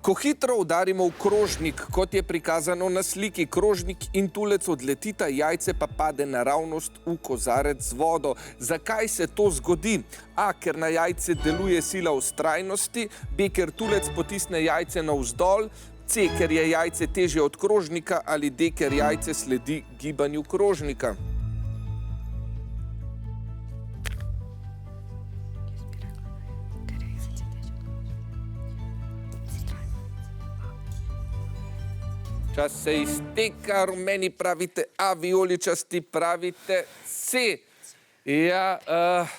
Ko hitro udarimo v krožnik, kot je prikazano na sliki, krožnik in tulec odletita, jajce pa pade naravnost v kozarec z vodo. Zakaj se to zgodi? A, ker na jajce deluje sila vztrajnosti, B, ker tulec potisne jajce navzdol, C, ker je jajce težje od krožnika ali D, ker jajce sledi gibanju krožnika. Čas se izteka, rumeni pravite A, vijoličasti pravite C. Ja,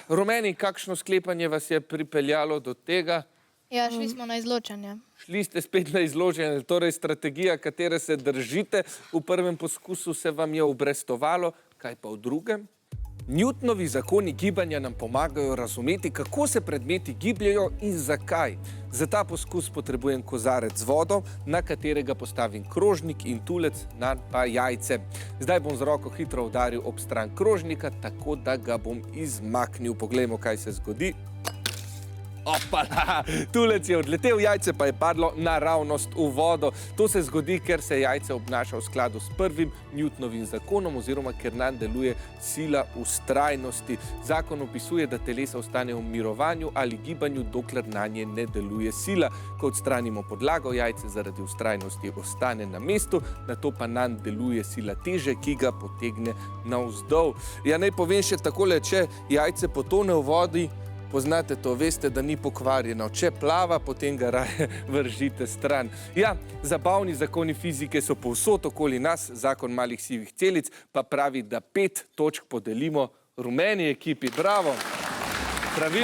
rumeni, kakšno sklepanje vas je pripeljalo do tega? Ja, šli smo na izločanje. Šli ste spet na izločanje, torej strategija, katere se držite. V prvem poskusu se vam je obrestovalo, kaj pa v drugem? Newtonovi zakoni gibanja nam pomagajo razumeti, kako se predmeti gibljajo in zakaj. Za ta poskus potrebujem kozarec z vodo, na katerega postavim krožnik in tulec, nanj pa jajce. Zdaj bom z roko hitro udaril ob stran krožnika, tako da ga bom izmaknil. Poglejmo, kaj se zgodi. Opala! Tulec je odletel, jajce pa je padlo naravnost v vodo. To se zgodi, ker se jajce obnaša v skladu s prvim Newtonovim zakonom oziroma ker nanj deluje sila vztrajnosti. Zakon opisuje, da telesa ostanejo v mirovanju ali gibanju, dokler nanje ne deluje sila. Ko odstranimo podlago, jajce zaradi vztrajnosti ostane na mestu, nato pa nanj deluje sila teže, ki ga potegne navzdol. Ja, naj povem še takole, če jajce potone v vodi, poznate to, veste, da ni pokvarjeno. Če plava, potem ga raje vržite stran. Ja, zabavni zakoni fizike so povsod okoli nas, zakon malih sivih celic pa pravi, da 5 točk podelimo rumeni ekipi. Bravo! Pravilno.